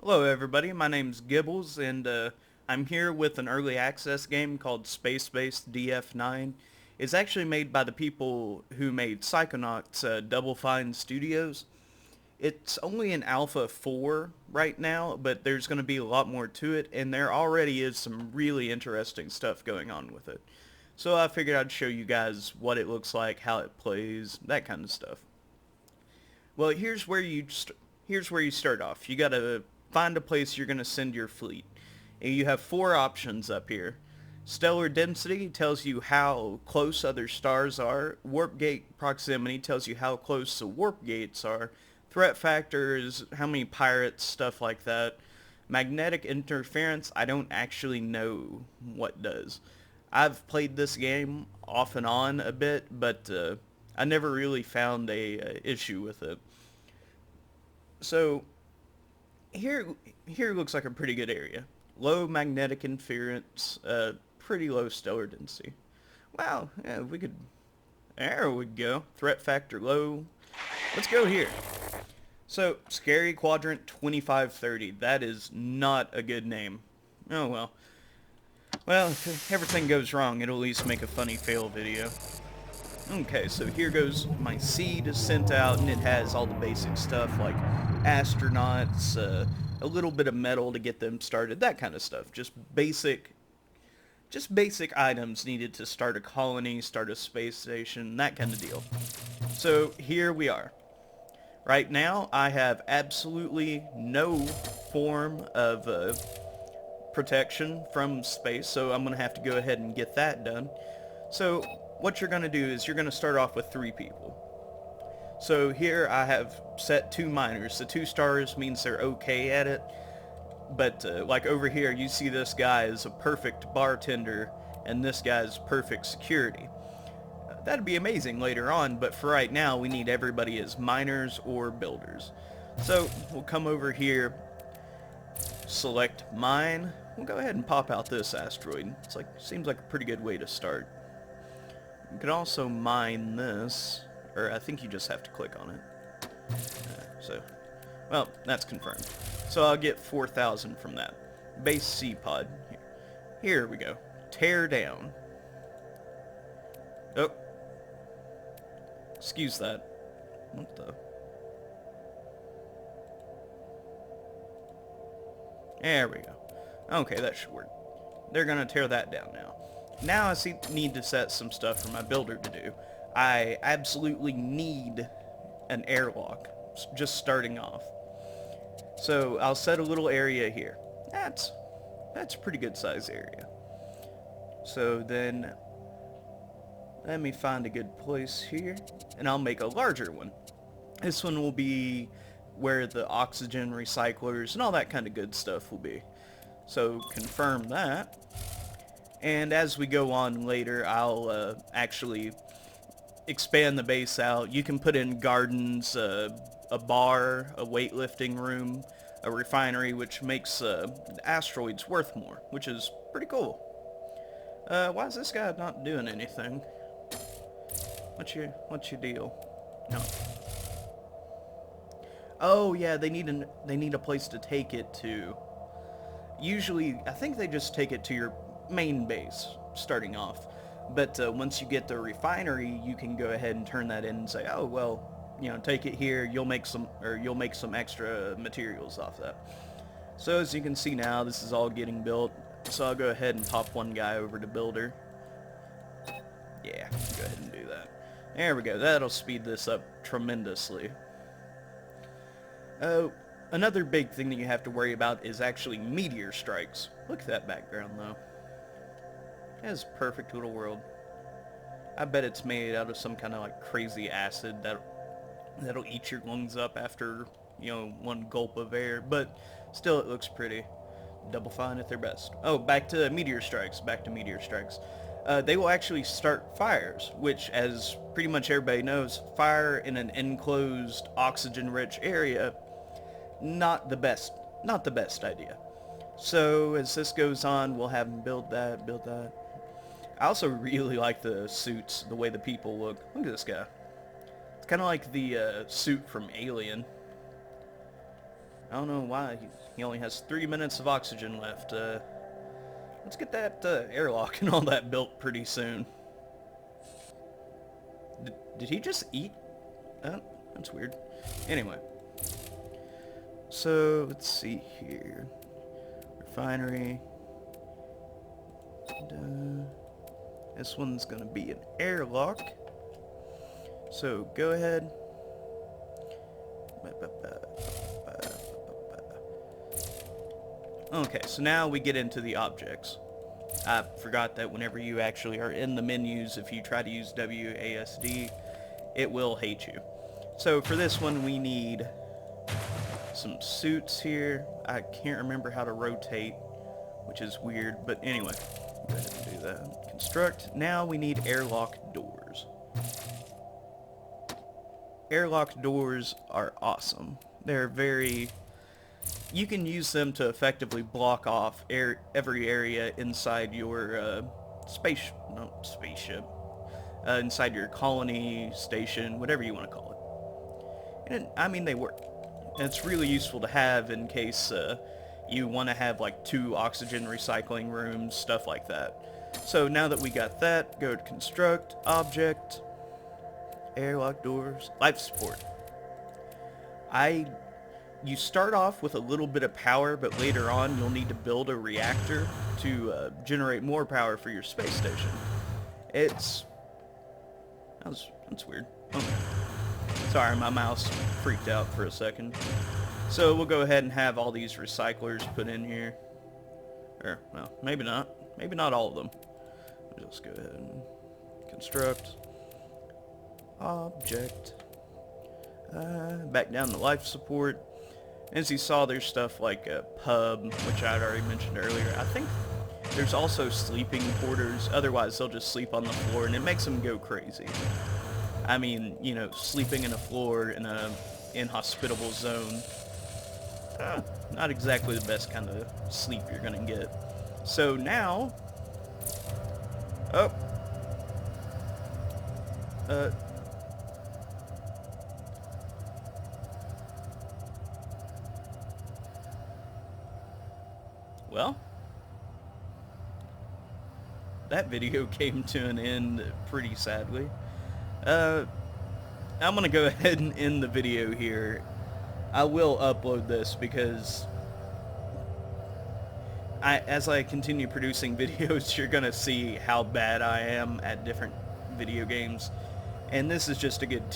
Hello everybody, my name's Gibbles and I'm here with an early access game called Spacebase DF-9. It's actually made by the people who made Psychonauts, Double Fine Studios. It's only in Alpha 4 right now, but there's going to be a lot more to it, and there already is some really interesting stuff going on with it. So I figured I'd show you guys what it looks like, how it plays, that kind of stuff. Well, here's where you start off. You gotta find a place you're gonna send your fleet, and you have four options up here. Stellar density tells you how close other stars are. Warp gate proximity tells you how close the warp gates are. Threat factor is how many pirates, stuff like that. Magnetic interference, I don't actually know what does. I've played this game off and on a bit, but I never really found a issue with it. So here here looks like a pretty good area. Low magnetic interference, pretty low stellar density. Wow, yeah, we could. There we go. Threat factor low. Let's go here. So, Scary Quadrant 2530. That is not a good name. Oh well. Well, if everything goes wrong, it'll at least make a funny fail video. Okay, so here goes my seed is sent out, and it has all the basic stuff like astronauts, a little bit of metal to get them started, that kind of stuff. Just basic items needed to start a colony, start a space station, that kind of deal. So here we are. Right now, I have absolutely no form of protection from space, so I'm going to have to go ahead and get that done. So what you're going to do is you're going to start off with 3 people. So here I have set 2 miners. The 2 stars means they're okay at it. But like over here, you see this guy is a perfect bartender, and this guy's perfect security. That'd be amazing later on, but for right now, we need everybody as miners or builders. So we'll come over here, select mine. We'll go ahead and pop out this asteroid. Seems like a pretty good way to start. You can also mine this, or I think you just have to click on it. Well, that's confirmed. So I'll get 4,000 from that. Base C pod. Here we go. Tear down. Oh. Excuse that. What the? There we go. Okay, that should work. They're gonna tear that down now. Now I need to set some stuff for my builder to do. I absolutely need an airlock, just starting off. So I'll set a little area here. That's a pretty good size area. So then let me find a good place here, and I'll make a larger one. This one will be where the oxygen recyclers and all that kind of good stuff will be. So confirm that. And as we go on later, I'll actually expand the base out. You can put in gardens, a bar, a weightlifting room, a refinery, which makes asteroids worth more, which is pretty cool. Why is this guy not doing anything? What's your deal? No. Oh yeah, they need a place to take it to. Usually, I think they just take it to your main base, starting off. But once you get the refinery, you can go ahead and turn that in and say, oh well, take it here. You'll make some extra materials off that. So as you can see now, this is all getting built. So I'll go ahead and pop one guy over to builder. Yeah, go ahead and do that. There we go. That'll speed this up tremendously. Another big thing that you have to worry about is actually meteor strikes. Look at that background though. That's a perfect little world. I bet it's made out of some kind of like crazy acid that'll eat your lungs up after, one gulp of air, but still it looks pretty. Double Fine at their best. Oh, back to meteor strikes. They will actually start fires, which, as pretty much everybody knows, fire in an enclosed, oxygen-rich area, not the best idea. So as this goes on, we'll have them build that. I also really like the suits, the way the people look. Look at this guy. It's kind of like the suit from Alien. I don't know why. He only has 3 minutes of oxygen left. Let's get that airlock and all that built pretty soon. Did he just eat? That's weird. Anyway. So, let's see here. Refinery. And, this one's gonna be an airlock. So, go ahead. Okay, so now we get into the objects. I forgot that whenever you actually are in the menus, if you try to use WASD, it will hate you. So for this one, we need some suits here. I can't remember how to rotate, which is weird, but anyway, go ahead and do that. Construct. Now we need airlock doors. Airlock doors are awesome. They're very... You can use them to effectively block off every area inside your spaceship, inside your colony, station, whatever you want to call it. And I mean, they work. And it's really useful to have in case you want to have like 2 oxygen recycling rooms, stuff like that. So now that we got that, go to construct, object, airlock doors, life support. You start off with a little bit of power, but later on you'll need to build a reactor to generate more power for your space station. That's weird. Okay. Sorry, my mouse freaked out for a second. So we'll go ahead and have all these recyclers put in here. Or, well, maybe not. Maybe not all of them. We'll just go ahead and construct. Object. Back down to life support. As you saw, there's stuff like a pub, which I'd already mentioned earlier. I think there's also sleeping quarters. Otherwise, they'll just sleep on the floor, and it makes them go crazy. I mean, you know, sleeping in a floor in a inhospitable zone, not exactly the best kind of sleep you're gonna get. So now, well, that video came to an end pretty sadly. I'm gonna go ahead and end the video here. I will upload this because as I continue producing videos, you're gonna see how bad I am at different video games. And this is just a good